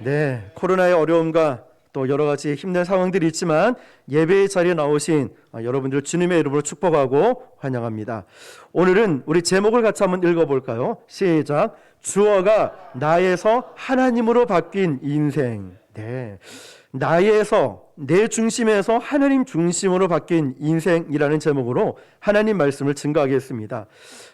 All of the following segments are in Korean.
네, 코로나의 어려움과 또 여러 가지 힘든 상황들이 있지만 예배의 자리에 나오신 여러분들 주님의 이름으로 축복하고 환영합니다. 오늘은 우리 제목을 같이 한번 읽어볼까요? 시작. 주어가 나에서 하나님으로 바뀐 인생. 네, 나에서 내 중심에서 하나님 중심으로 바뀐 인생이라는 제목으로 하나님 말씀을 증거하겠습니다.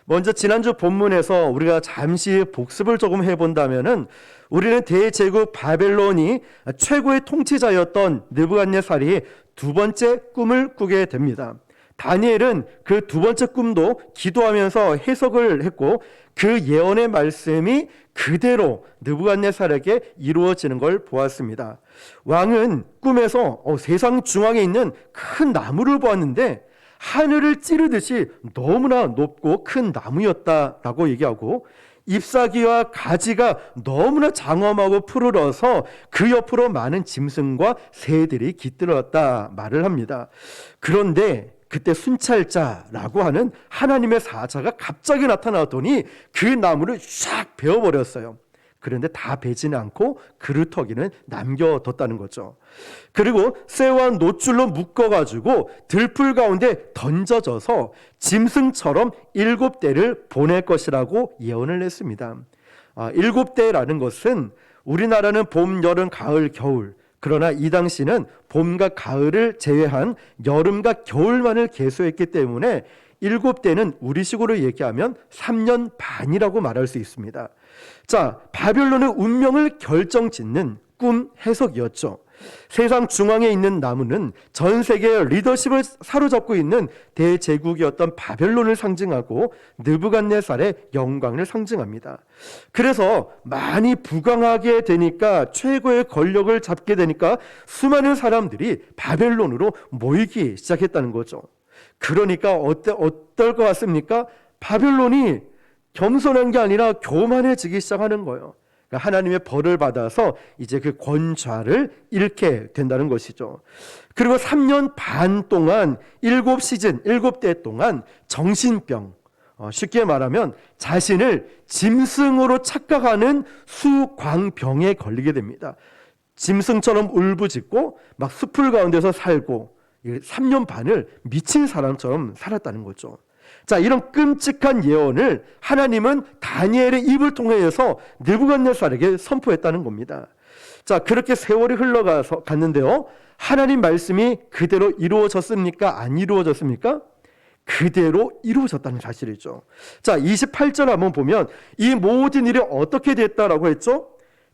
먼저 지난주 본문에서 우리가 잠시 복습을 조금 해본다면은 우리는 대제국 바벨론이 최고의 통치자였던 느부갓네살이 두 번째 꿈을 꾸게 됩니다. 다니엘은 그 두 번째 꿈도 기도하면서 해석을 했고 그 예언의 말씀이 그대로 느부갓네살에게 이루어지는 걸 보았습니다. 왕은 꿈에서 세상 중앙에 있는 큰 나무를 보았는데 하늘을 찌르듯이 너무나 높고 큰 나무였다라고 얘기하고 잎사귀와 가지가 너무나 장엄하고 푸르러서 그 옆으로 많은 짐승과 새들이 깃들었다 말을 합니다. 그런데 그때 순찰자라고 하는 하나님의 사자가 갑자기 나타나더니 그 나무를 샥 베어버렸어요. 그런데 다 베지는 않고 그루터기는 남겨뒀다는 거죠. 그리고 쇠와 노줄로 묶어가지고 들풀 가운데 던져져서 짐승처럼 7대를 보낼 것이라고 예언을 했습니다. 7대라는 것은 우리나라는 봄, 여름, 가을, 겨울, 그러나 이 당시는 봄과 가을을 제외한 여름과 겨울만을 계수했기 때문에 7대는 우리식으로 얘기하면 3년 반이라고 말할 수 있습니다. 자, 바벨론의 운명을 결정짓는 꿈 해석이었죠. 세상 중앙에 있는 나무는 전 세계의 리더십을 사로잡고 있는 대제국이었던 바벨론을 상징하고 느부갓네살의 영광을 상징합니다. 그래서 많이 부강하게 되니까 최고의 권력을 잡게 되니까 수많은 사람들이 바벨론으로 모이기 시작했다는 거죠. 그러니까 어떨 것 같습니까? 바벨론이 겸손한 게 아니라 교만해지기 시작하는 거예요. 그러니까 하나님의 벌을 받아서 이제 그 권좌를 잃게 된다는 것이죠. 그리고 3년 반 동안 7시즌, 7대 동안 정신병, 쉽게 말하면 자신을 짐승으로 착각하는 수광병에 걸리게 됩니다. 짐승처럼 울부짖고 막 숲을 가운데서 살고 3년 반을 미친 사람처럼 살았다는 거죠. 자, 이런 끔찍한 예언을 하나님은 다니엘의 입을 통해서 느부갓네살에게 선포했다는 겁니다. 자, 그렇게 세월이 갔는데요. 하나님 말씀이 그대로 이루어졌습니까? 안 이루어졌습니까? 그대로 이루어졌다는 사실이죠. 자, 28절 한번 보면 이 모든 일이 어떻게 됐다라고 했죠?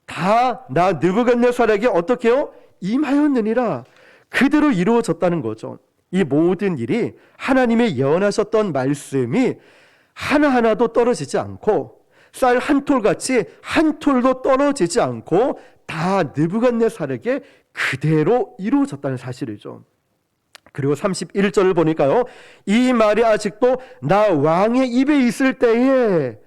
다 나 느부갓네살에게 어떻게 해요? 임하였느니라. 그대로 이루어졌다는 거죠. 이 모든 일이 하나님의 예언하셨던 말씀이 하나하나도 떨어지지 않고 쌀 한 톨같이 한 톨도 떨어지지 않고 다 느부갓네살에게 그대로 이루어졌다는 사실이죠. 그리고 31절을 보니까요, 이 말이 아직도 나 왕의 입에 있을 때에,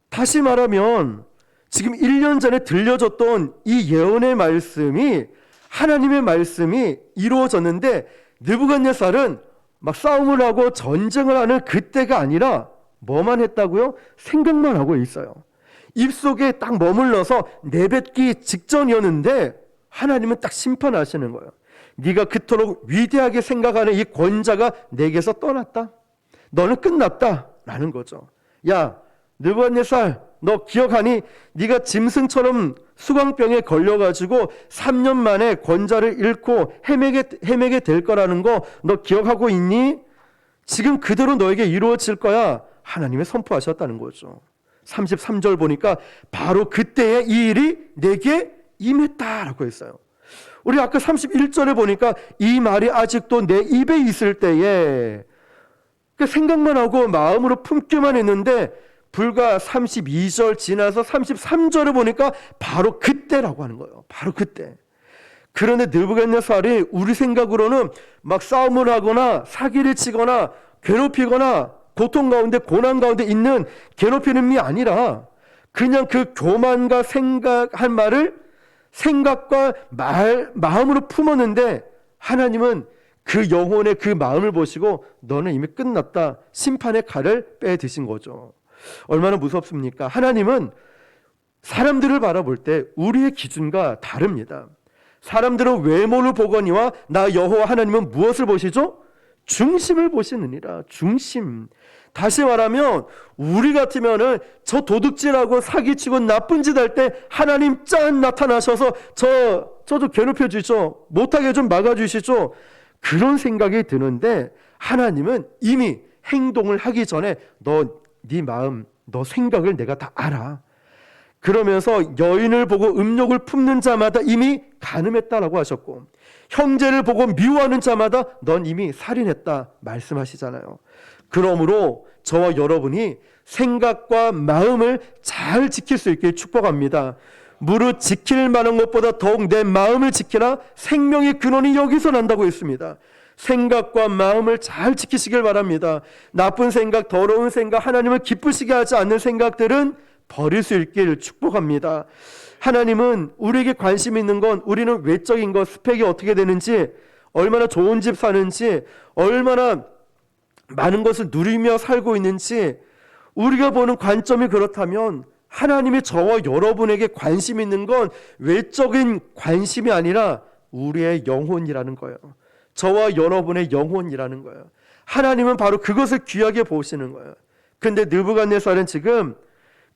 다시 말하면 지금 1년 전에 들려줬던 이 예언의 말씀이, 하나님의 말씀이 이루어졌는데 느부갓네살은 막 싸움을 하고 전쟁을 하는 그때가 아니라 뭐만 했다고요? 생각만 하고 있어요. 입속에 딱 머물러서 내뱉기 직전이었는데 하나님은 딱 심판하시는 거예요. 네가 그토록 위대하게 생각하는 이 권자가 내게서 떠났다. 너는 끝났다 라는 거죠. 야, 느부갓네살, 너 기억하니? 네가 짐승처럼 수광병에 걸려가지고 3년 만에 권자를 잃고 헤매게 될 거라는 거 너 기억하고 있니? 지금 그대로 너에게 이루어질 거야. 하나님이 선포하셨다는 거죠. 33절 보니까 바로 그때에 이 일이 내게 임했다라고 했어요. 우리 아까 31절에 보니까 이 말이 아직도 내 입에 있을 때에, 생각만 하고 마음으로 품기만 했는데 불과 32절 지나서 33절을 보니까 바로 그때라고 하는 거예요. 바로 그때. 그런데 느부갓네살이 우리 생각으로는 막 싸움을 하거나 사기를 치거나 괴롭히거나 고통 가운데 고난 가운데 있는 괴롭히는 게 아니라 그냥 그 교만과 생각한 말을 생각과 마음으로 품었는데 하나님은 그 영혼의 그 마음을 보시고 너는 이미 끝났다. 심판의 칼을 빼드신 거죠. 얼마나 무섭습니까? 하나님은 사람들을 바라볼 때 우리의 기준과 다릅니다. 사람들은 외모를 보거니와 나 여호와 하나님은 무엇을 보시죠? 중심을 보시느니라. 중심. 다시 말하면 우리 같으면은 저 도둑질하고 사기치고 나쁜 짓 할 때 하나님 짠 나타나셔서 저 좀 괴롭혀 주시죠. 못하게 좀 막아 주시죠. 그런 생각이 드는데 하나님은 이미 행동을 하기 전에 네 마음, 너 생각을 내가 다 알아. 그러면서 여인을 보고 음욕을 품는 자마다 이미 간음했다라고 하셨고, 형제를 보고 미워하는 자마다 넌 이미 살인했다 말씀하시잖아요. 그러므로 저와 여러분이 생각과 마음을 잘 지킬 수 있게 축복합니다. 무릇 지킬 만한 것보다 더욱 내 마음을 지키라. 생명의 근원이 여기서 난다고 했습니다. 생각과 마음을 잘 지키시길 바랍니다. 나쁜 생각, 더러운 생각, 하나님을 기쁘시게 하지 않는 생각들은 버릴 수 있기를 축복합니다. 하나님은 우리에게 관심 있는 건 우리는 외적인 것, 스펙이 어떻게 되는지, 얼마나 좋은 집 사는지, 얼마나 많은 것을 누리며 살고 있는지, 우리가 보는 관점이 그렇다면 하나님이 저와 여러분에게 관심 있는 건 외적인 관심이 아니라 우리의 영혼이라는 거예요. 저와 여러분의 영혼이라는 거예요. 하나님은 바로 그것을 귀하게 보시는 거예요. 근데 느부갓네살은 지금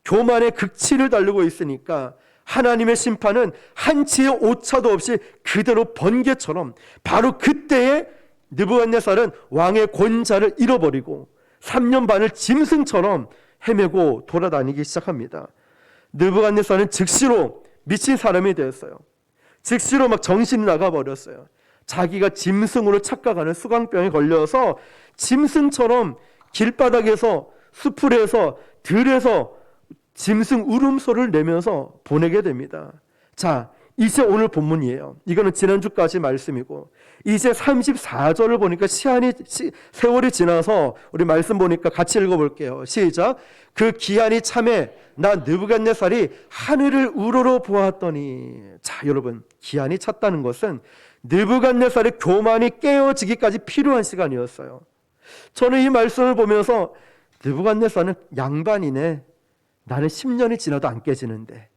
교만의 극치를 달리고 있으니까 하나님의 심판은 한치의 오차도 없이 그대로 번개처럼 바로 그때에 느부갓네살은 왕의 권자를 잃어버리고 3년 반을 짐승처럼 헤매고 돌아다니기 시작합니다. 느부갓네살은 즉시로 미친 사람이 되었어요. 즉시로 막 정신이 나가버렸어요. 자기가 짐승으로 착각하는 수광병에 걸려서 짐승처럼 길바닥에서, 수풀에서, 들에서 짐승 울음소리를 내면서 보내게 됩니다. 자, 이제 오늘 본문이에요. 이거는 지난주까지 말씀이고, 이제 34절을 보니까 세월이 지나서 우리 말씀 보니까 같이 읽어볼게요. 시작. 그 기한이 참에 나 느부갓네살이 하늘을 우러러 보았더니. 자, 여러분, 기한이 찼다는 것은 느부갓네살의 교만이 깨어지기까지 필요한 시간이었어요. 저는 이 말씀을 보면서 느부갓네살은 양반이네. 나는 10년이 지나도 안 깨지는데,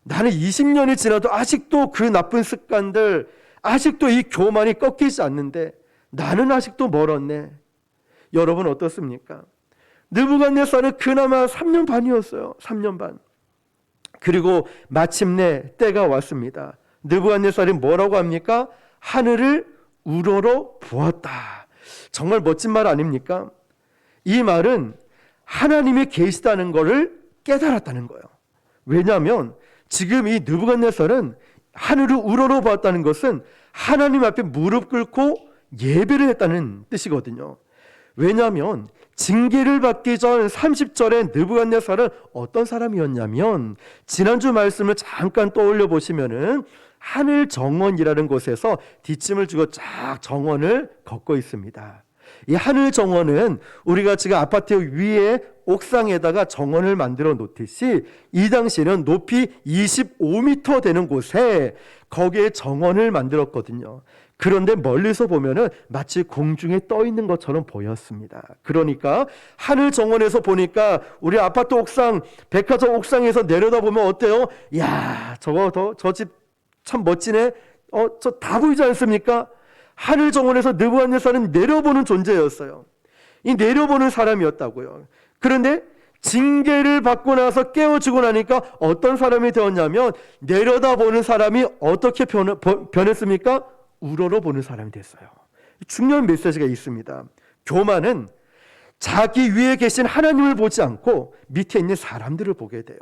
나는 20년이 지나도 아직도 그 나쁜 습관들, 아직도 이 교만이 꺾이지 않는데 나는 아직도 멀었네. 여러분 어떻습니까? 느부갓네살은 그나마 3년 반이었어요. 3년 반. 그리고 마침내 때가 왔습니다. 느부갓네살이 뭐라고 합니까? 하늘을 우러러 보았다. 정말 멋진 말 아닙니까? 이 말은 하나님이 계시다는 것을 깨달았다는 거예요. 왜냐하면 지금 이 느부갓네살은 하늘을 우러러 보았다는 것은 하나님 앞에 무릎 꿇고 예배를 했다는 뜻이거든요. 왜냐하면 징계를 받기 전 30절에 느부갓네살은 어떤 사람이었냐면, 지난주 말씀을 잠깐 떠올려 보시면은 하늘 정원이라는 곳에서 뒷짐을 주고 쫙 정원을 걷고 있습니다. 이 하늘 정원은 우리가 지금 아파트 위에 옥상에다가 정원을 만들어 놓듯이 이 당시에는 높이 25m 되는 곳에 거기에 정원을 만들었거든요. 그런데 멀리서 보면은 마치 공중에 떠 있는 것처럼 보였습니다. 그러니까 하늘 정원에서 보니까 우리 아파트 옥상, 백화점 옥상에서 내려다보면 어때요? 야, 저 집 참 멋지네. 저 다 보이지 않습니까? 하늘 정원에서 느부갓네살은 내려보는 존재였어요. 이 내려보는 사람이었다고요. 그런데 징계를 받고 나서 깨어지고 나니까 어떤 사람이 되었냐면, 내려다보는 사람이 어떻게 변했습니까? 우러러 보는 사람이 됐어요. 중요한 메시지가 있습니다. 교만은 자기 위에 계신 하나님을 보지 않고 밑에 있는 사람들을 보게 돼요.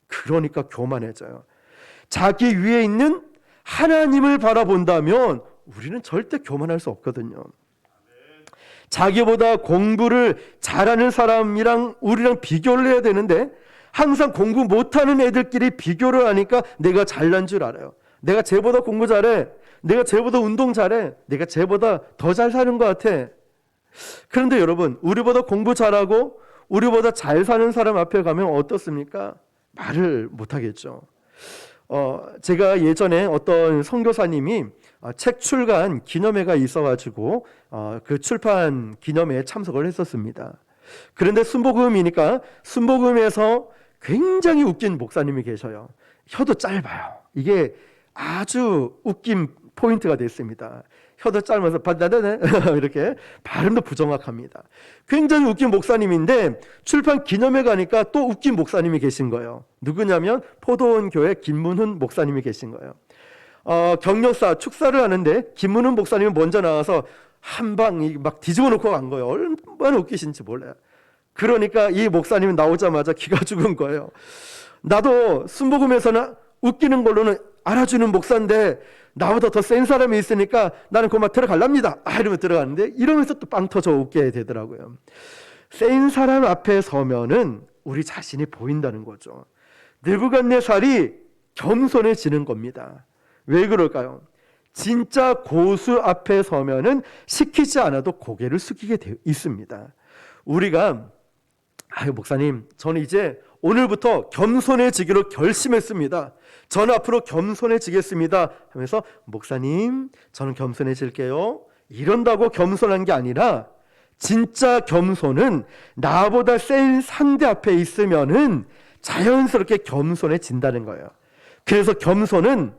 그러니까 교만해져요. 자기 위에 있는 하나님을 바라본다면 우리는 절대 교만할 수 없거든요. 자기보다 공부를 잘하는 사람이랑 우리랑 비교를 해야 되는데, 항상 공부 못하는 애들끼리 비교를 하니까 내가 잘난 줄 알아요. 내가 쟤보다 공부 잘해, 내가 쟤보다 운동 잘해, 내가 쟤보다 더 잘 사는 것 같아. 그런데 여러분, 우리보다 공부 잘하고 우리보다 잘 사는 사람 앞에 가면 어떻습니까? 말을 못하겠죠. 제가 예전에 어떤 선교사님이 책 출간 기념회가 있어가지고 그 출판 기념회에 참석을 했었습니다. 그런데 순복음이니까 순복음에서 굉장히 웃긴 목사님이 계셔요. 혀도 짧아요. 이게 아주 웃긴 포인트가 됐습니다. 혀도 짧아서 바다다네 이렇게 발음도 부정확합니다. 굉장히 웃긴 목사님인데 출판 기념회 가니까 또 웃긴 목사님이 계신 거예요. 누구냐면 포도원 교회 김문훈 목사님이 계신 거예요. 경력사 축사를 하는데 김문훈 목사님이 먼저 나와서 한 방 막 뒤집어 놓고 간 거예요. 얼마나 웃기신지 몰라요. 그러니까 이 목사님이 나오자마자 기가 죽은 거예요. 나도 순복음에서는 웃기는 걸로는 알아주는 목사인데 나보다 더 센 사람이 있으니까 나는 그만 들어갈랍니다. 이러면 들어가는데 이러면서 또 빵 터져 웃게 되더라고요. 센 사람 앞에 서면은 우리 자신이 보인다는 거죠. 느부갓네살이 겸손해지는 겁니다. 왜 그럴까요? 진짜 고수 앞에 서면은 시키지 않아도 고개를 숙이게 되어 있습니다. 우리가 목사님, 저는 이제 오늘부터 겸손해지기로 결심했습니다. 저는 앞으로 겸손해지겠습니다 하면서 목사님, 저는 겸손해질게요. 이런다고 겸손한 게 아니라 진짜 겸손은 나보다 센 상대 앞에 있으면은 자연스럽게 겸손해진다는 거예요. 그래서 겸손은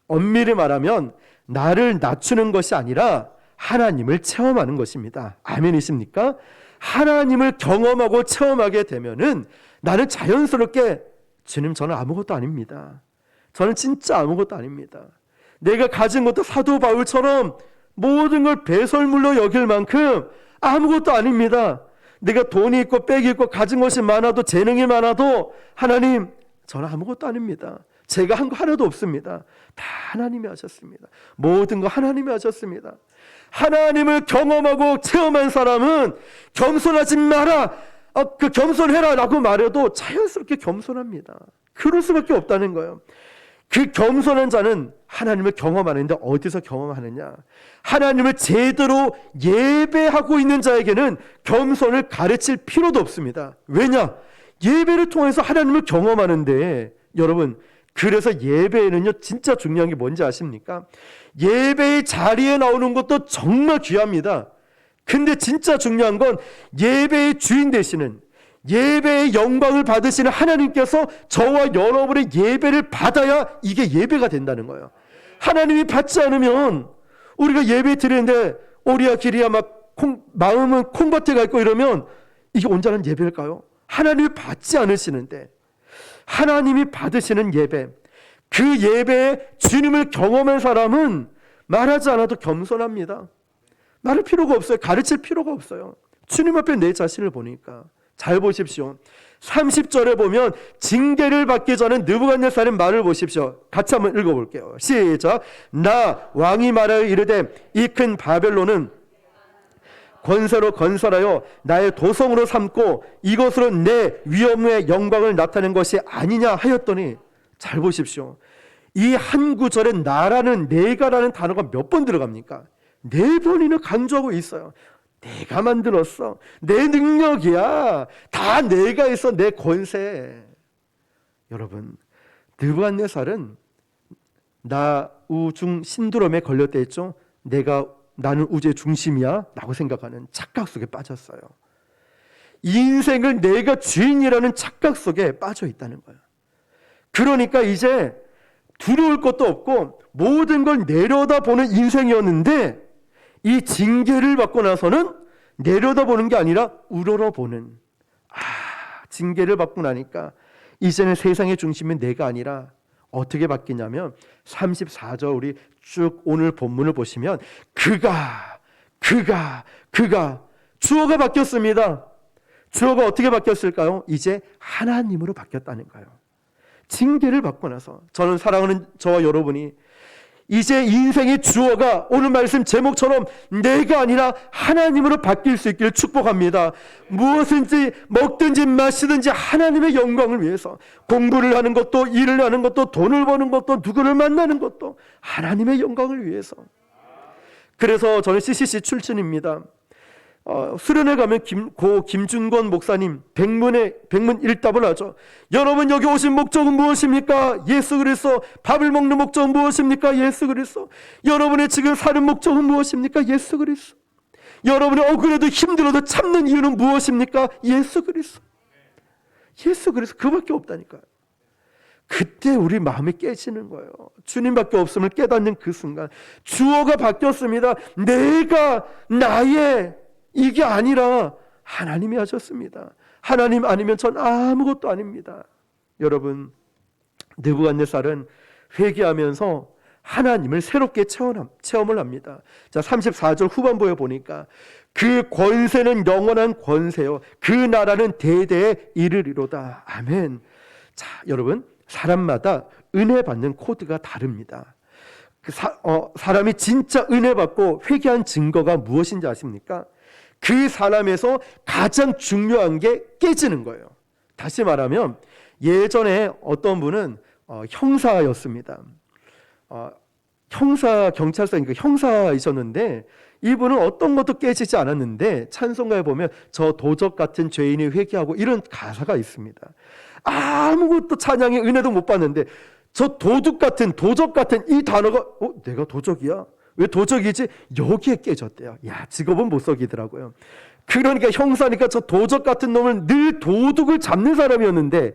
엄밀히 말하면 나를 낮추는 것이 아니라 하나님을 체험하는 것입니다. 아멘이십니까? 하나님을 경험하고 체험하게 되면은 나는 자연스럽게 주님, 저는 아무것도 아닙니다. 저는 진짜 아무것도 아닙니다. 내가 가진 것도 사도 바울처럼 모든 걸 배설물로 여길 만큼 아무것도 아닙니다. 내가 돈이 있고 빽이 있고 가진 것이 많아도 재능이 많아도 하나님, 저는 아무것도 아닙니다. 제가 한 거 하나도 없습니다. 다 하나님이 하셨습니다. 모든 거 하나님이 하셨습니다. 하나님을 경험하고 체험한 사람은 겸손하지 마라, 겸손해라 라고 말해도 자연스럽게 겸손합니다. 그럴 수밖에 없다는 거예요. 그 겸손한 자는 하나님을 경험하는데 어디서 경험하느냐? 하나님을 제대로 예배하고 있는 자에게는 겸손을 가르칠 필요도 없습니다. 왜냐? 예배를 통해서 하나님을 경험하는데, 여러분, 그래서 예배에는요 진짜 중요한 게 뭔지 아십니까? 예배의 자리에 나오는 것도 정말 귀합니다. 근데 진짜 중요한 건 예배의 주인 되시는, 예배의 영광을 받으시는 하나님께서 저와 여러분의 예배를 받아야 이게 예배가 된다는 거예요. 하나님이 받지 않으면 우리가 예배 드리는데 오리야 기리야 막 마음은 콩밭에 가 있고 이러면 이게 온전한 예배일까요? 하나님이 받지 않으시는데, 하나님이 받으시는 예배, 그 예배에 주님을 경험한 사람은 말하지 않아도 겸손합니다. 말할 필요가 없어요. 가르칠 필요가 없어요. 주님 앞에 내 자신을 보니까. 잘 보십시오. 30절에 보면 징계를 받기 전에 느부갓네살의 말을 보십시오. 같이 한번 읽어볼게요. 시작. 나 왕이 말하여 이르되 이 큰 바벨론은 권세로 건설하여 나의 도성으로 삼고 이것으로 내 위엄의 영광을 나타낸 것이 아니냐 하였더니, 잘 보십시오. 이 한 구절에 나라는, 내가라는 단어가 몇 번 들어갑니까? 4번이나 강조하고 있어요. 내가 만들었어. 내 능력이야. 다 내가 있어. 내 권세. 여러분, 느부갓네살은 나 우중 신드롬에 걸렸다 했죠. 나는 우주의 중심이야 라고 생각하는 착각 속에 빠졌어요. 인생을 내가 주인이라는 착각 속에 빠져 있다는 거예요. 그러니까 이제 두려울 것도 없고 모든 걸 내려다보는 인생이었는데, 이 징계를 받고 나서는 내려다보는 게 아니라 우러러보는, 징계를 받고 나니까 이제는 세상의 중심은 내가 아니라 어떻게 바뀌냐면 34절 우리 쭉 오늘 본문을 보시면 그가 주어가 바뀌었습니다. 주어가 어떻게 바뀌었을까요? 이제 하나님으로 바뀌었다는 거예요. 징계를 받고 나서, 저는 사랑하는 저와 여러분이 이제 인생의 주어가 오늘 말씀 제목처럼 내가 아니라 하나님으로 바뀔 수 있기를 축복합니다. 무엇인지 먹든지 마시든지 하나님의 영광을 위해서, 공부를 하는 것도, 일을 하는 것도, 돈을 버는 것도, 누구를 만나는 것도 하나님의 영광을 위해서. 그래서 저는 CCC 출신입니다. 수련회 가면 고 김준권 목사님 백문 1답을 하죠. 여러분, 여기 오신 목적은 무엇입니까? 예수 그리스도. 밥을 먹는 목적은 무엇입니까? 예수 그리스도. 여러분의 지금 사는 목적은 무엇입니까? 예수 그리스도. 여러분이 억울해도 힘들어도 참는 이유는 무엇입니까? 예수 그리스도. 예수 그리스도 그밖에 없다니까요. 그때 우리 마음이 깨지는 거예요. 주님밖에 없음을 깨닫는 그 순간 주어가 바뀌었습니다. 내가 나의 이게 아니라 하나님이 하셨습니다. 하나님 아니면 전 아무것도 아닙니다. 여러분, 느부갓네살은 회개하면서 하나님을 새롭게 체험을 합니다. 자, 34절 후반부에 보니까 그 권세는 영원한 권세요, 그 나라는 대대에 이르리로다. 아멘. 자, 여러분, 사람마다 은혜 받는 코드가 다릅니다. 사람이 진짜 은혜 받고 회개한 증거가 무엇인지 아십니까? 그 사람에서 가장 중요한 게 깨지는 거예요. 다시 말하면 예전에 어떤 분은 형사였습니다. 경찰서 형사이셨는데 이분은 어떤 것도 깨지지 않았는데 찬송가에 보면 저 도적 같은 죄인이 회개하고 이런 가사가 있습니다. 아무것도 찬양의 은혜도 못 받는데 저 도적 같은 이 단어가 내가 도적이야? 왜 도적이지? 여기에 깨졌대요. 야, 직업은 못 속이더라고요. 그러니까 형사니까 저 도적 같은 놈을 늘 도둑을 잡는 사람이었는데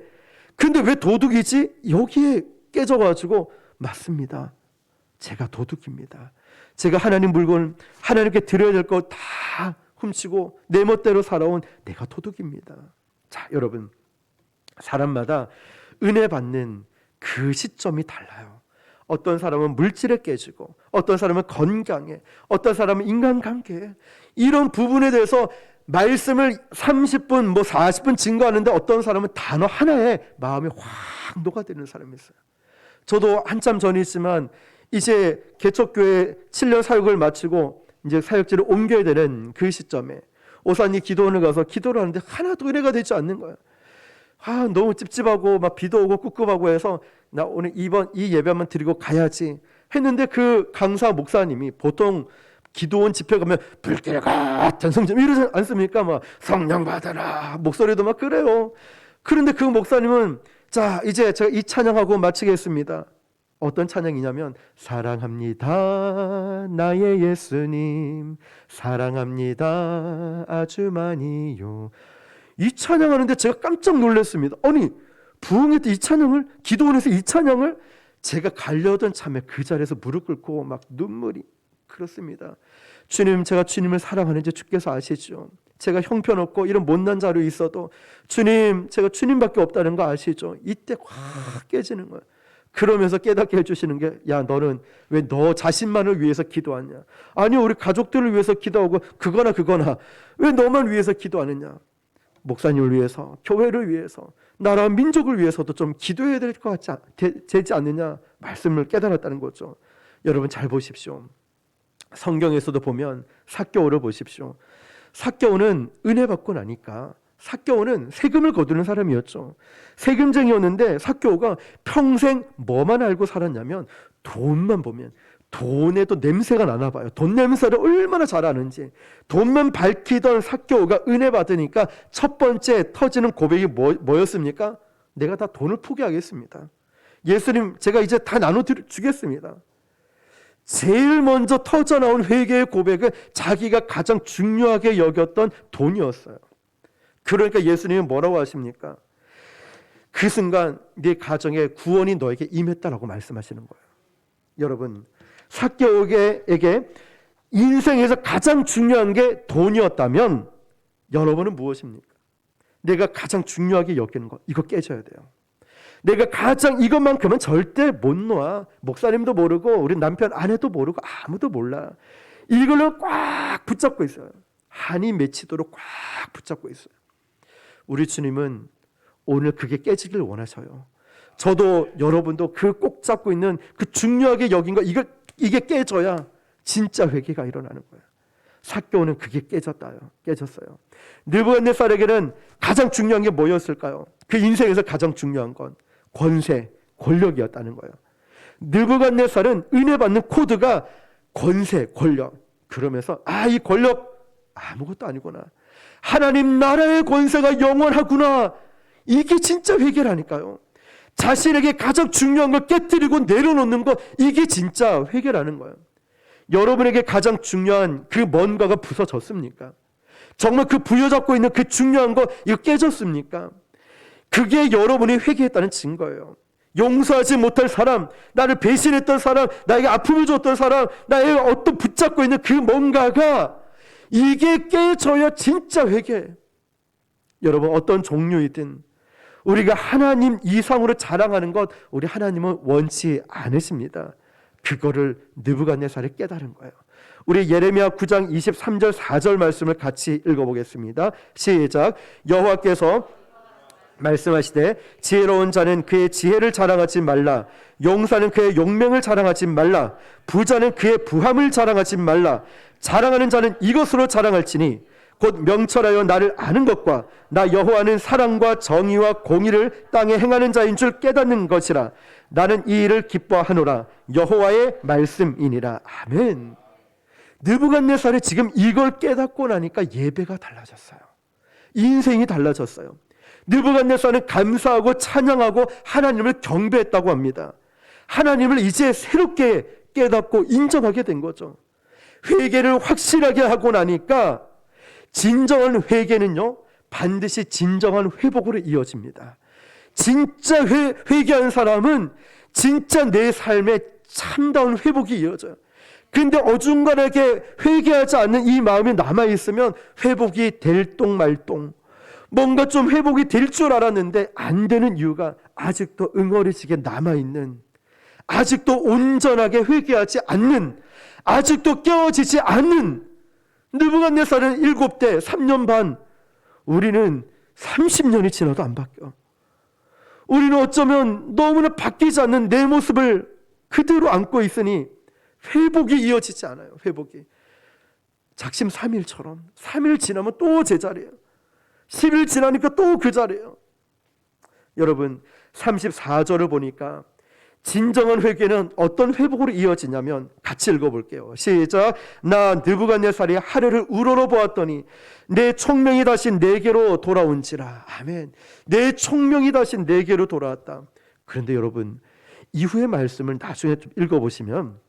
근데 왜 도둑이지? 여기에 깨져가지고 맞습니다. 제가 도둑입니다. 제가 하나님 물건 하나님께 드려야 될 거 다 훔치고 내 멋대로 살아온 내가 도둑입니다. 자, 여러분, 사람마다 은혜 받는 그 시점이 달라요. 어떤 사람은 물질에 깨지고 어떤 사람은 건강에, 어떤 사람은 인간관계에, 이런 부분에 대해서 말씀을 30분 40분 증거하는데 어떤 사람은 단어 하나에 마음이 확 녹아드는 사람이 있어요. 저도 한참 전이지만 이제 개척교회 7년 사역을 마치고 이제 사역지를 옮겨야 되는 그 시점에 오산리 기도원을 가서 기도를 하는데 하나도 은혜가 되지 않는 거예요. 너무 찝찝하고 막 비도 오고 꿉꿉하고 해서 나 오늘 이번 이 예배 한번 드리고 가야지 했는데 그 강사 목사님이 보통 기도원 집회 가면 불길 같은 성전 이러지 않습니까? 막 성령 받아라 목소리도 막 그래요. 그런데 그 목사님은 자, 이제 제가 이 찬양하고 마치겠습니다. 어떤 찬양이냐면 사랑합니다 나의 예수님 사랑합니다 아주 많이요. 이 찬양하는데 제가 깜짝 놀랐습니다. 아니, 부흥회 때 이 찬양을, 기도원에서 이 찬양을, 제가 가려던 참에 그 자리에서 무릎 꿇고 막 눈물이 그렇습니다. 주님, 제가 주님을 사랑하는지 주께서 아시죠? 제가 형편없고 이런 못난 자리에 있어도 주님, 제가 주님밖에 없다는 거 아시죠? 이때 확 깨지는 거예요. 그러면서 깨닫게 해주시는 게, 야, 너는 왜 너 자신만을 위해서 기도하냐? 아니, 우리 가족들을 위해서 기도하고 그거나 왜 너만 위해서 기도하느냐? 목사님을 위해서, 교회를 위해서, 나라 민족을 위해서도 좀 기도해야 될 것 같지 되지 않느냐 말씀을 깨달았다는 거죠. 여러분 잘 보십시오. 성경에서도 보면 삭개오를 보십시오. 삭개오는 은혜 받고 나니까 삭개오는 세금을 거두는 사람이었죠. 세금쟁이였는데 삭개오가 평생 뭐만 알고 살았냐면 돈만 보면 돈에도 냄새가 나나 봐요. 돈 냄새를 얼마나 잘 아는지. 돈만 밝히던 삭개오가 은혜 받으니까 첫 번째 터지는 고백이 뭐였습니까? 내가 다 돈을 포기하겠습니다. 예수님, 제가 이제 다 나눠주겠습니다. 제일 먼저 터져나온 회개의 고백은 자기가 가장 중요하게 여겼던 돈이었어요. 그러니까 예수님이 뭐라고 하십니까? 그 순간 네 가정에 구원이 너에게 임했다라고 말씀하시는 거예요. 여러분, 삭개오에게 인생에서 가장 중요한 게 돈이었다면 여러분은 무엇입니까? 내가 가장 중요하게 여기는 것, 이거 깨져야 돼요. 내가 가장 이것만큼은 절대 못 놓아. 목사님도 모르고 우리 남편 아내도 모르고 아무도 몰라. 이걸로 꽉 붙잡고 있어요. 한이 맺히도록 꽉 붙잡고 있어요. 우리 주님은 오늘 그게 깨지길 원하셔요. 저도 여러분도 그 꼭 잡고 있는 그 중요하게 여긴 거, 이게 깨져야 진짜 회개가 일어나는 거예요. 삭개오는 그게 깨졌어요. 느부갓네살에게는 가장 중요한 게 뭐였을까요? 그 인생에서 가장 중요한 건 권세, 권력이었다는 거예요. 느부갓네살은 은혜 받는 코드가 권세, 권력. 그러면서 이 권력 아무것도 아니구나. 하나님 나라의 권세가 영원하구나. 이게 진짜 회개라니까요. 자신에게 가장 중요한 걸 깨뜨리고 내려놓는 것, 이게 진짜 회개라는 거예요. 여러분에게 가장 중요한 그 뭔가가 부서졌습니까? 정말 그 부여잡고 있는 그 중요한 거 이거 깨졌습니까? 그게 여러분이 회개했다는 증거예요. 용서하지 못할 사람, 나를 배신했던 사람, 나에게 아픔을 줬던 사람, 나의 어떤 붙잡고 있는 그 뭔가가 이게 깨져야 진짜 회개예요. 여러분, 어떤 종류이든 우리가 하나님 이상으로 자랑하는 것, 우리 하나님은 원치 않으십니다. 그거를 느부갓네살이 깨달은 거예요. 우리 예레미야 9장 23절 4절 말씀을 같이 읽어보겠습니다. 시작. 여호와께서 말씀하시되 지혜로운 자는 그의 지혜를 자랑하지 말라. 용사는 그의 용맹을 자랑하지 말라. 부자는 그의 부함을 자랑하지 말라. 자랑하는 자는 이것으로 자랑할지니 곧 명철하여 나를 아는 것과 나 여호와는 사랑과 정의와 공의를 땅에 행하는 자인 줄 깨닫는 것이라. 나는 이 일을 기뻐하노라. 여호와의 말씀이니라. 아멘. 느부갓네살이 지금 이걸 깨닫고 나니까 예배가 달라졌어요. 인생이 달라졌어요. 느부갓네살은 감사하고 찬양하고 하나님을 경배했다고 합니다. 하나님을 이제 새롭게 깨닫고 인정하게 된 거죠. 회개를 확실하게 하고 나니까 진정한 회개는요, 반드시 진정한 회복으로 이어집니다. 진짜 회개한 사람은 진짜 내 삶에 참다운 회복이 이어져요. 근데 어중간하게 회개하지 않는 이 마음이 남아있으면 회복이 될똥말똥, 뭔가 좀 회복이 될 줄 알았는데 안 되는 이유가 아직도 응어리지게 남아있는, 아직도 온전하게 회개하지 않는, 아직도 깨어지지 않는 느부갓네살은 7대 3년 반, 우리는 30년이 지나도 안 바뀌어. 우리는 어쩌면 너무나 바뀌지 않는 내 모습을 그대로 안고 있으니 회복이 이어지지 않아요. 회복이 작심 3일처럼 3일 지나면 또 제자리예요. 10일 지나니까 또 그 자리예요. 여러분, 34절을 보니까 진정한 회개는 어떤 회복으로 이어지냐면 같이 읽어볼게요. 시작. 나 느부갓네살이 하루를 우러러 보았더니 내 총명이 다시 내게로 돌아온지라. 아멘. 내 총명이 다시 내게로 돌아왔다. 그런데 여러분, 이후의 말씀을 나중에 좀 읽어보시면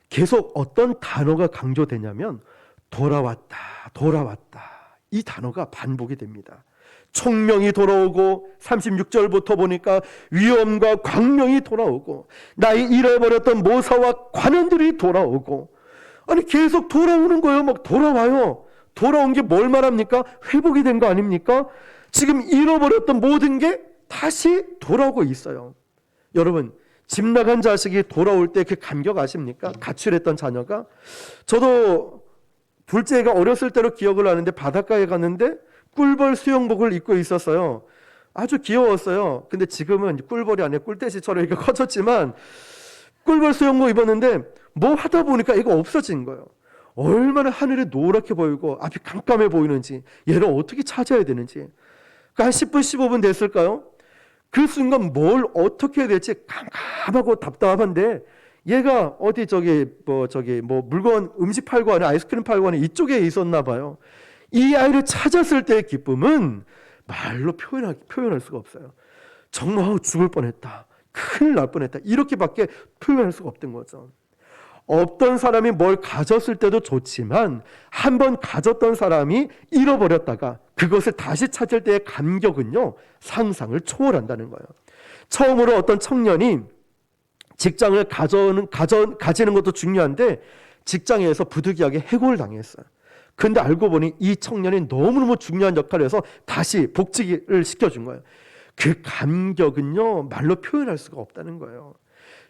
계속 어떤 단어가 강조되냐면 돌아왔다, 돌아왔다. 이 단어가 반복이 됩니다. 총명이 돌아오고 36절부터 보니까 위엄과 광명이 돌아오고 나의 잃어버렸던 모사와 관원들이 돌아오고, 아니 계속 돌아오는 거예요. 막 돌아와요. 돌아온 게 뭘 말합니까? 회복이 된 거 아닙니까? 지금 잃어버렸던 모든 게 다시 돌아오고 있어요. 여러분, 집 나간 자식이 돌아올 때 그 감격 아십니까? 가출했던 자녀가. 저도 둘째가 어렸을 때로 기억을 하는데 바닷가에 갔는데 꿀벌 수영복을 입고 있었어요. 아주 귀여웠어요. 근데 지금은 꿀벌이 아니라 꿀돼지처럼 이렇게 커졌지만 꿀벌 수영복 입었는데 뭐 하다 보니까 이거 없어진 거예요. 얼마나 하늘이 노랗게 보이고 앞이 깜깜해 보이는지, 얘를 어떻게 찾아야 되는지. 그러니까 한 10분 15분 됐을까요? 그 순간 뭘 어떻게 해야 될지 깜깜하고 답답한데 얘가 어디 뭐 물건 음식 팔고 하는, 아이스크림 팔고 하는 이쪽에 있었나 봐요. 이 아이를 찾았을 때의 기쁨은 말로 표현할 수가 없어요. 정말 죽을 뻔했다, 큰일 날 뻔했다, 이렇게밖에 표현할 수가 없던 거죠. 없던 사람이 뭘 가졌을 때도 좋지만 한번 가졌던 사람이 잃어버렸다가 그것을 다시 찾을 때의 감격은요, 상상을 초월한다는 거예요. 처음으로 어떤 청년이 직장을 가지는 것도 중요한데 직장에서 부득이하게 해고를 당했어요. 근데 알고 보니 이 청년이 너무너무 중요한 역할을 해서 다시 복직을 시켜준 거예요. 그 감격은요, 말로 표현할 수가 없다는 거예요.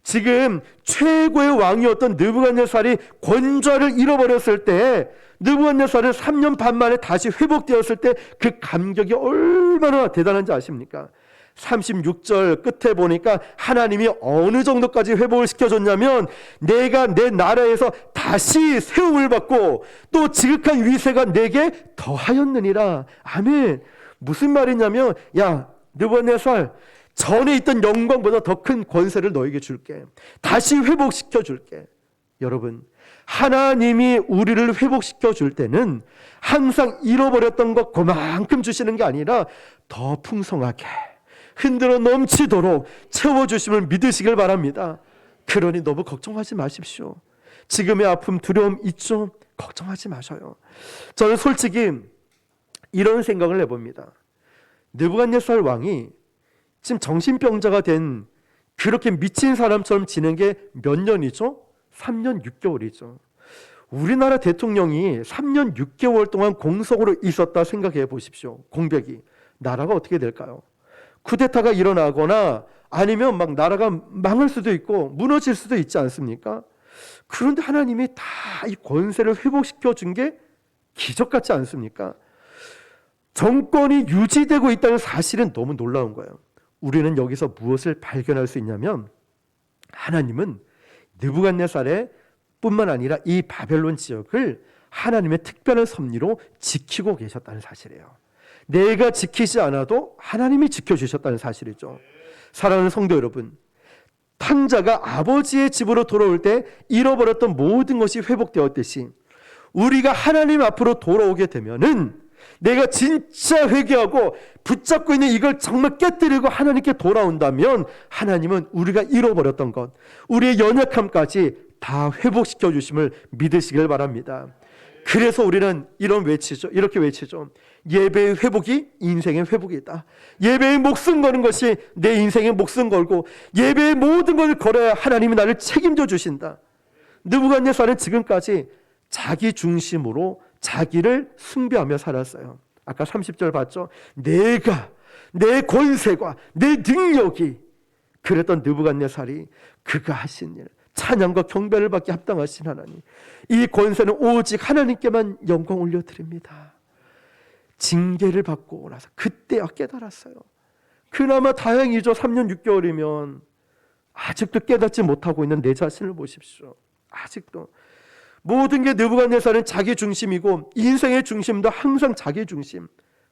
지금 최고의 왕이었던 느부갓네살이 권좌를 잃어버렸을 때, 느부갓네살은 3년 반 만에 다시 회복되었을 때 그 감격이 얼마나 대단한지 아십니까? 36절 끝에 보니까 하나님이 어느 정도까지 회복을 시켜줬냐면, 내가 내 나라에서 다시 세움을 받고 또 지극한 위세가 내게 더하였느니라. 아멘. 무슨 말이냐면, 야 느부갓네살, 전에 있던 영광보다 더 큰 권세를 너에게 줄게. 다시 회복시켜 줄게. 여러분, 하나님이 우리를 회복시켜 줄 때는 항상 잃어버렸던 것 그만큼 주시는 게 아니라 더 풍성하게 흔들어 넘치도록 채워주심을 믿으시길 바랍니다. 그러니 너무 걱정하지 마십시오. 지금의 아픔, 두려움 있죠? 걱정하지 마셔요. 저는 솔직히 이런 생각을 해봅니다. 느부갓네살 왕이 지금 정신병자가 된 그렇게 미친 사람처럼 지낸 게 몇 년이죠? 3년 6개월이죠. 우리나라 대통령이 3년 6개월 동안 공석으로 있었다 생각해 보십시오. 공백이. 나라가 어떻게 될까요? 쿠데타가 일어나거나 아니면 막 나라가 망할 수도 있고 무너질 수도 있지 않습니까? 그런데 하나님이 다 이 권세를 회복시켜 준 게 기적 같지 않습니까? 정권이 유지되고 있다는 사실은 너무 놀라운 거예요. 우리는 여기서 무엇을 발견할 수 있냐면 하나님은 느부갓네살의 뿐만 아니라 이 바벨론 지역을 하나님의 특별한 섭리로 지키고 계셨다는 사실이에요. 내가 지키지 않아도 하나님이 지켜주셨다는 사실이죠. 사랑하는 성도 여러분, 탕자가 아버지의 집으로 돌아올 때 잃어버렸던 모든 것이 회복되었듯이 우리가 하나님 앞으로 돌아오게 되면은 내가 진짜 회개하고 붙잡고 있는 이걸 정말 깨뜨리고 하나님께 돌아온다면 하나님은 우리가 잃어버렸던 것, 우리의 연약함까지 다 회복시켜 주심을 믿으시길 바랍니다. 그래서 우리는 이렇게 외치죠. 예배의 회복이 인생의 회복이다. 예배의 목숨 거는 것이 내 인생의 목숨 걸고 예배의 모든 걸 걸어야 하나님이 나를 책임져 주신다. 느부갓네살은 지금까지 자기 중심으로 자기를 숭배하며 살았어요. 아까 30절 봤죠? 내가 내 권세가 내 능력이 그랬던 느부갓네살이 그가 하신 일, 찬양과 경배를 받기 합당하신 하나님, 이 권세는 오직 하나님께만 영광 올려드립니다. 징계를 받고 나서 그때야 깨달았어요. 그나마 다행이죠. 3년 6개월이면 아직도 깨닫지 못하고 있는 내 자신을 보십시오. 아직도 모든 게 느부갓네살은 자기 중심이고 인생의 중심도 항상 자기 중심.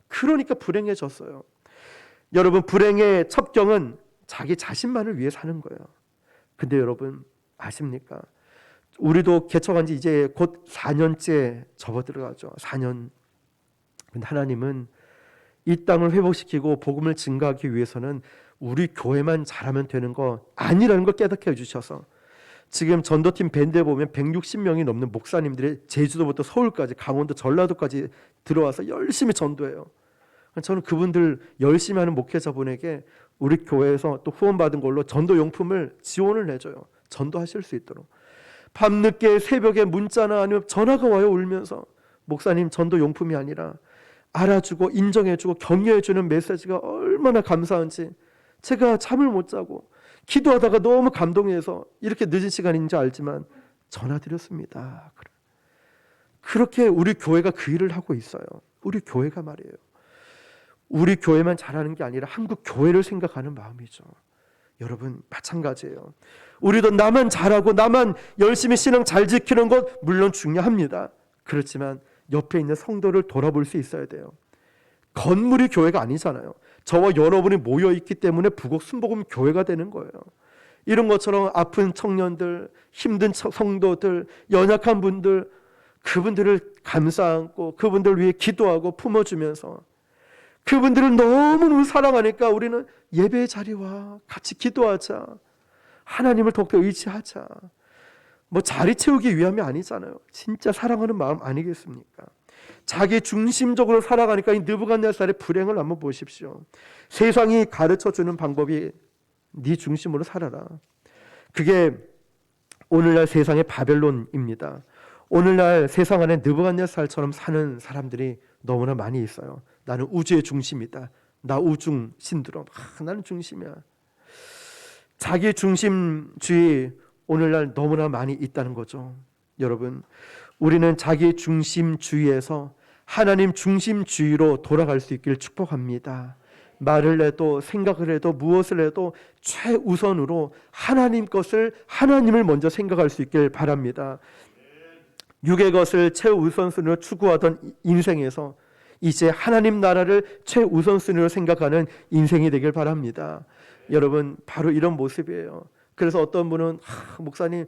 그러니까 불행해졌어요. 여러분, 불행의 첩경은 자기 자신만을 위해 사는 거예요. 근데 여러분 아십니까? 우리도 개척한 지 이제 곧 4년째 접어들어가죠. 4년. 근데 하나님은 이 땅을 회복시키고 복음을 증가하기 위해서는 우리 교회만 잘하면 되는 거 아니라는 걸 깨닫게 해주셔서 지금 전도팀 밴드에 보면 160명이 넘는 목사님들이 제주도부터 서울까지, 강원도, 전라도까지 들어와서 열심히 전도해요. 저는 그분들 열심히 하는 목회자분에게 우리 교회에서 또 후원받은 걸로 전도용품을 지원을 내줘요. 전도하실 수 있도록. 밤늦게 새벽에 문자나 아니면 전화가 와요. 울면서 목사님 전도용품이 아니라 알아주고 인정해주고 격려해주는 메시지가 얼마나 감사한지 제가 잠을 못 자고 기도하다가 너무 감동해서 이렇게 늦은 시간인지 알지만 전화드렸습니다. 그렇게 우리 교회가 그 일을 하고 있어요. 우리 교회가 말이에요. 우리 교회만 잘하는 게 아니라 한국 교회를 생각하는 마음이죠. 여러분 마찬가지예요. 우리도 나만 잘하고 나만 열심히 신앙 잘 지키는 것 물론 중요합니다. 그렇지만 옆에 있는 성도를 돌아볼 수 있어야 돼요. 건물이 교회가 아니잖아요. 저와 여러분이 모여있기 때문에 부곡 순복음 교회가 되는 거예요. 이런 것처럼 아픈 청년들, 힘든 성도들, 연약한 분들, 그분들을 감싸 안고 그분들 위해 기도하고 품어주면서 그분들을 너무너무 사랑하니까 우리는 예배의 자리와 같이 기도하자. 하나님을 더욱더 의지하자. 뭐 자리 채우기 위함이 아니잖아요. 진짜 사랑하는 마음 아니겠습니까? 자기 중심적으로 살아가니까 이 느부갓네살의 불행을 한번 보십시오. 세상이 가르쳐주는 방법이 네 중심으로 살아라. 그게 오늘날 세상의 바벨론입니다. 오늘날 세상 안에 느부갓네살처럼 사는 사람들이 너무나 많이 있어요. 나는 우주의 중심이다. 나 우중 신드롬. 나는 중심이야. 자기 중심주의 오늘날 너무나 많이 있다는 거죠. 여러분, 우리는 자기 중심주의에서 하나님 중심주의로 돌아갈 수 있길 축복합니다. 말을 해도 생각을 해도 무엇을 해도 최우선으로 하나님 것을 하나님을 먼저 생각할 수 있길 바랍니다. 육의 것을 최우선순위로 추구하던 인생에서 이제 하나님 나라를 최우선순위로 생각하는 인생이 되길 바랍니다. 여러분 바로 이런 모습이에요. 그래서 어떤 분은 목사님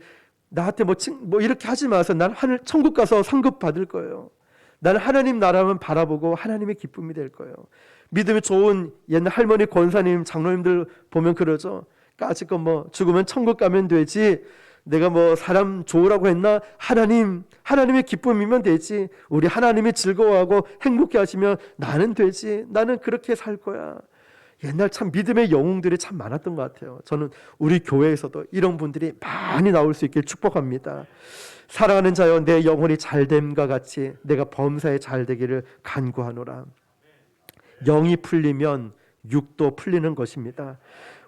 나한테 뭐 이렇게 하지 마세요. 난 하늘 천국 가서 상급 받을 거예요. 나는 하나님 나라만 바라보고 하나님의 기쁨이 될 거예요. 믿음이 좋은 옛날 할머니 권사님 장로님들 보면 그러죠. 까짓 거 뭐 죽으면 천국 가면 되지 내가 뭐 사람 좋으라고 했나? 하나님 하나님의 기쁨이면 되지. 우리 하나님이 즐거워하고 행복해 하시면 나는 되지. 나는 그렇게 살 거야. 옛날 참 믿음의 영웅들이 참 많았던 것 같아요. 저는 우리 교회에서도 이런 분들이 많이 나올 수 있길 축복합니다. 사랑하는 자여, 내 영혼이 잘됨과 같이 내가 범사에 잘되기를 간구하노라. 영이 풀리면 육도 풀리는 것입니다.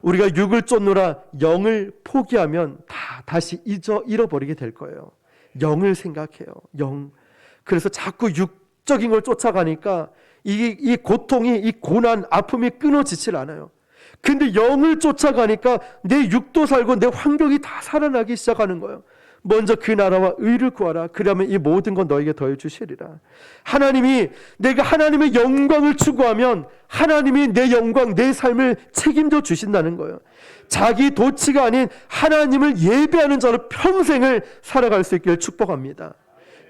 우리가 육을 쫓노라 영을 포기하면 다시 잃어버리게 될 거예요. 영을 생각해요. 영. 그래서 자꾸 육적인 걸 쫓아가니까 이 고통이, 이 고난, 아픔이 끊어지질 않아요. 근데 영을 쫓아가니까 내 육도 살고 내 환경이 다 살아나기 시작하는 거예요. 먼저 그 나라와 의를 구하라. 그러면 이 모든 건 너에게 더해 주시리라. 하나님이, 내가 하나님의 영광을 추구하면 하나님이 내 영광, 내 삶을 책임져 주신다는 거예요. 자기 도치가 아닌 하나님을 예배하는 자로 평생을 살아갈 수 있기를 축복합니다.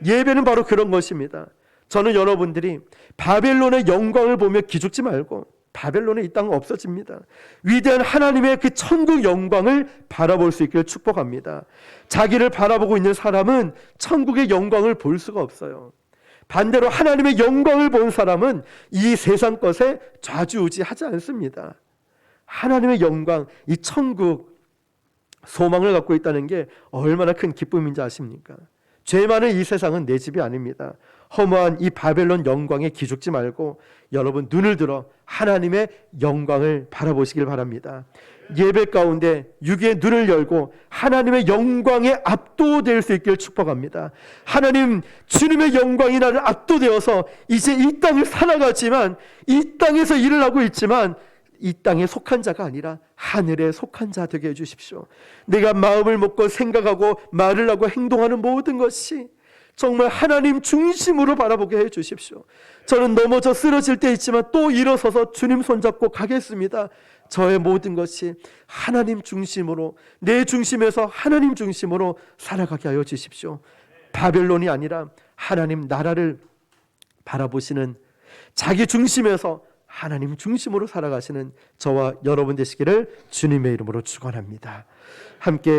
예배는 바로 그런 것입니다. 저는 여러분들이 바벨론의 영광을 보며 기죽지 말고, 바벨론에 이 땅은 없어집니다. 위대한 하나님의 그 천국 영광을 바라볼 수 있기를 축복합니다. 자기를 바라보고 있는 사람은 천국의 영광을 볼 수가 없어요. 반대로 하나님의 영광을 본 사람은 이 세상 것에 좌지우지하지 않습니다. 하나님의 영광, 이 천국 소망을 갖고 있다는 게 얼마나 큰 기쁨인지 아십니까? 죄 많은 이 세상은 내 집이 아닙니다. 허무한 이 바벨론 영광에 기죽지 말고 여러분 눈을 들어 하나님의 영광을 바라보시길 바랍니다. 예배 가운데 육의 눈을 열고 하나님의 영광에 압도될 수 있기를 축복합니다. 하나님, 주님의 영광이 나를 압도되어서 이제 이 땅을 살아가지만, 이 땅에서 일을 하고 있지만 이 땅에 속한 자가 아니라 하늘에 속한 자 되게 해주십시오. 내가 마음을 먹고 생각하고 말을 하고 행동하는 모든 것이 정말 하나님 중심으로 바라보게 해주십시오. 저는 넘어져 쓰러질 때 있지만 또 일어서서 주님 손잡고 가겠습니다. 저의 모든 것이 하나님 중심으로, 내 중심에서 하나님 중심으로 살아가게 하여 주십시오. 바벨론이 아니라 하나님 나라를 바라보시는, 자기 중심에서 하나님 중심으로 살아가시는 저와 여러분 되시기를 주님의 이름으로 축원합니다. 함께